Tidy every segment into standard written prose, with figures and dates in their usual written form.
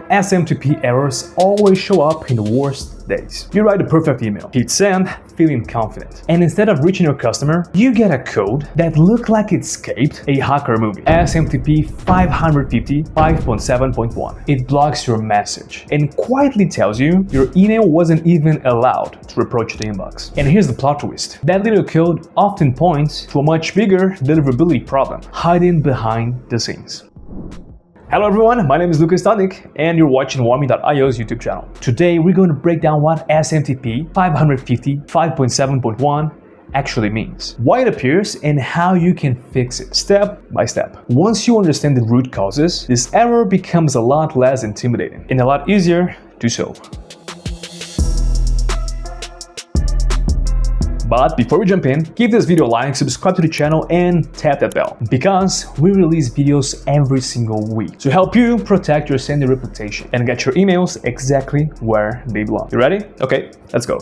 SMTP errors always show up in the worst days. You write the perfect email, hit send, feeling confident, and instead of reaching your customer, you get a code that looks like it escaped a hacker movie. SMTP 550 5.7.1. It blocks your message and quietly tells you your email wasn't even allowed to approach the inbox. And here's the plot twist. That little code often points to a much bigger deliverability problem hiding behind the scenes. Hello everyone, my name is Lucas Tonic and you're watching Warmy.io's YouTube channel. Today we're going to break down what SMTP 550 5.7.1 actually means, why it appears, and how you can fix it step by step. Once you understand the root causes, this error becomes a lot less intimidating and a lot easier to solve. But before we jump in, give this video a like, subscribe to the channel, and tap that bell, because we release videos every single week to help you protect your sender reputation and get your emails exactly where they belong. You ready? Okay, let's go.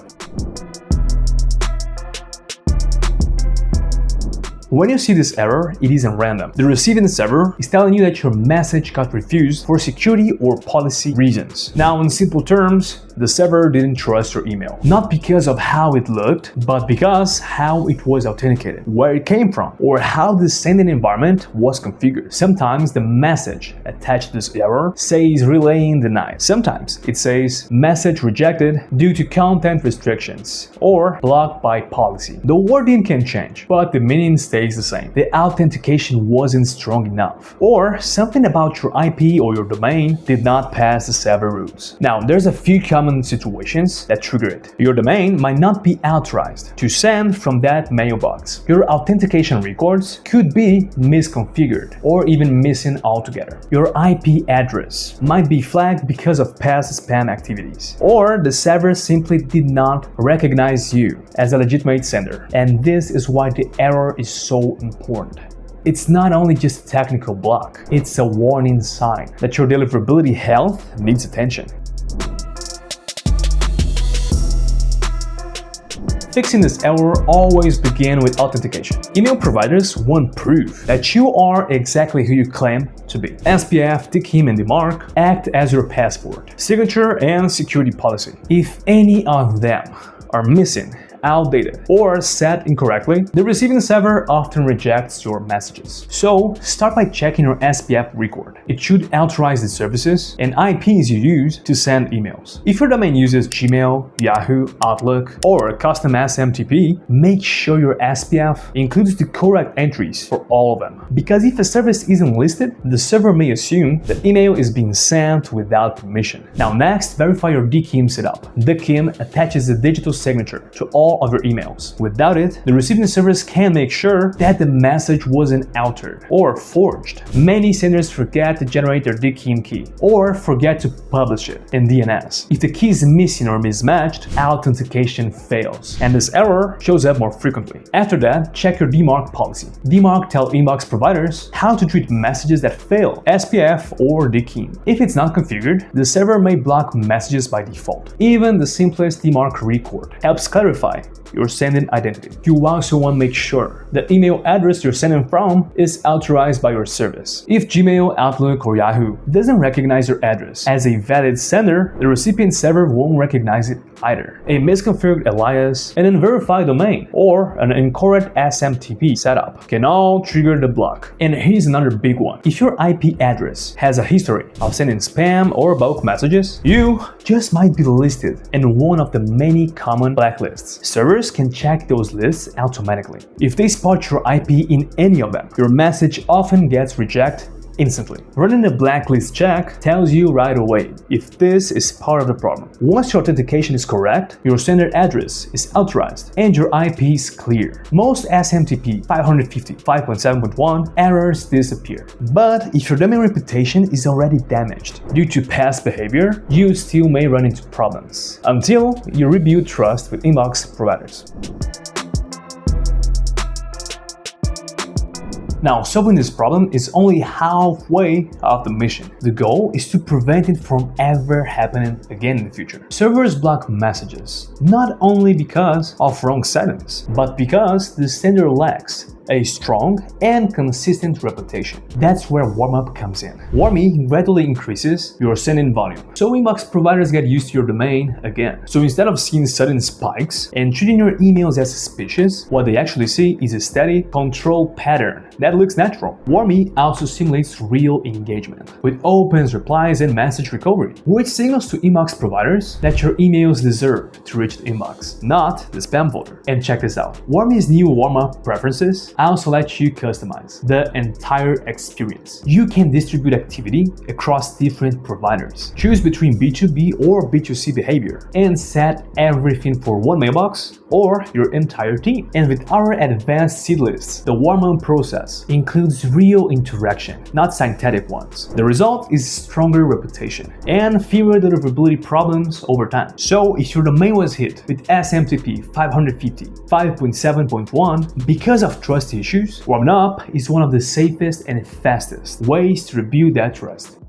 When you see this error, it isn't random. The receiving server is telling you that your message got refused for security or policy reasons. Now, in simple terms, the server didn't trust your email. Not because of how it looked, but because how it was authenticated, where it came from, or how the sending environment was configured. Sometimes the message attached to this error says relaying denied. Sometimes it says message rejected due to content restrictions or blocked by policy. The wording can change, but the meaning stays the same. The authentication wasn't strong enough, or something about your IP or your domain did not pass the server rules. Now, there's a few common situations that trigger it. Your domain might not be authorized to send from that mailbox. Your authentication records could be misconfigured or even missing altogether. Your IP address might be flagged because of past spam activities, or the server simply did not recognize you as a legitimate sender. And this is why the error is so important. It's not only just a technical block, it's a warning sign that your deliverability health needs attention. Fixing this error always begins with authentication. Email providers want proof that you are exactly who you claim to be. SPF, DKIM, and DMARC act as your passport, signature, and security policy. If any of them are missing, outdated, or set incorrectly, the receiving server often rejects your messages. So start by checking your SPF record. It should authorize the services and IPs you use to send emails. If your domain uses Gmail, Yahoo, Outlook, or a custom SMTP, make sure your SPF includes the correct entries for all of them. Because if a service isn't listed, the server may assume the email is being sent without permission. Now next, verify your DKIM setup. DKIM attaches a digital signature to all of your emails. Without it, the receiving service can make sure that the message wasn't altered or forged. Many senders forget to generate their DKIM key or forget to publish it in DNS. If the key is missing or mismatched, authentication fails, and this error shows up more frequently. After that, check your DMARC policy. DMARC tells inbox providers how to treat messages that fail SPF or DKIM. If it's not configured, the server may block messages by default. Even the simplest DMARC record helps clarify your sending identity. You also want to make sure the email address you're sending from is authorized by your service. If Gmail, Outlook, or Yahoo doesn't recognize your address as a valid sender, the recipient server won't recognize it either. A misconfigured alias, an unverified domain, or an incorrect SMTP setup can all trigger the block. And here's another big one. If your IP address has a history of sending spam or bulk messages, you just might be listed in one of the many common blacklists. Servers can check those lists automatically. If they spot your IP in any of them, your message often gets rejected instantly. Running a blacklist check tells you right away if this is part of the problem. Once your authentication is correct, your sender address is authorized, and your IP is clear, most SMTP 550 5.7.1 errors disappear. But if your domain reputation is already damaged due to past behavior, you still may run into problems until you rebuild trust with inbox providers. Now, solving this problem is only halfway of the mission. The goal is to prevent it from ever happening again in the future. Servers block messages, not only because of wrong settings, but because the sender lacks a strong and consistent reputation. That's where warm-up comes in. Warmy gradually increases your sending volume, so inbox providers get used to your domain again. So instead of seeing sudden spikes and treating your emails as suspicious, what they actually see is a steady, controlled pattern that looks natural. Warmy also simulates real engagement, with opens, replies, and message recovery, which signals to inbox providers that your emails deserve to reach the inbox, not the spam folder. And check this out. Warmy's new warm-up preferences also let you customize the entire experience. You can distribute activity across different providers, choose between B2B or B2C behavior, and set everything for one mailbox or your entire team. And with our advanced seed lists, the warm-up process includes real interaction, not synthetic ones. The result is stronger reputation and fewer deliverability problems over time. So if your domain was hit with SMTP 550 5.7.1 because of trust issues, warming up is one of the safest and fastest ways to rebuild that trust.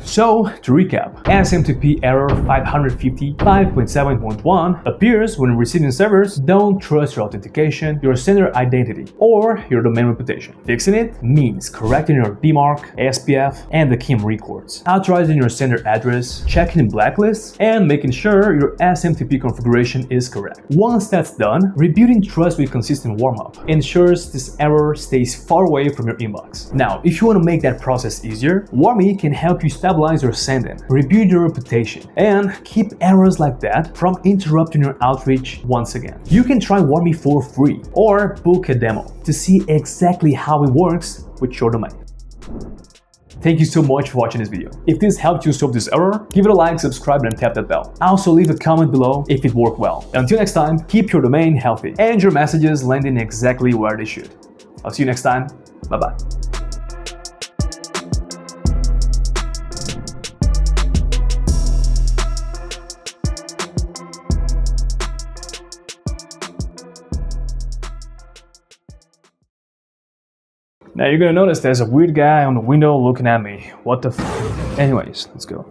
So, to recap, SMTP error 550 5.7.1 appears when receiving servers don't trust your authentication, your sender identity, or your domain reputation. Fixing it means correcting your DMARC, SPF, and the KIM records, authorizing your sender address, checking blacklists, and making sure your SMTP configuration is correct. Once that's done, rebuilding trust with consistent warm-up ensures this error stays far away from your inbox. Now, if you want to make that process easier, Warmy can help you stabilize your sending, rebuild your reputation, and keep errors like that from interrupting your outreach once again. You can try Warmy for free or book a demo to see exactly how it works with your domain. Thank you so much for watching this video. If this helped you solve this error, give it a like, subscribe, and tap that bell. Also leave a comment below if it worked well. Until next time, keep your domain healthy and your messages landing exactly where they should. I'll see you next time. Bye-bye. Now you're gonna notice there's a weird guy on the window looking at me. What the f? Anyways, let's go.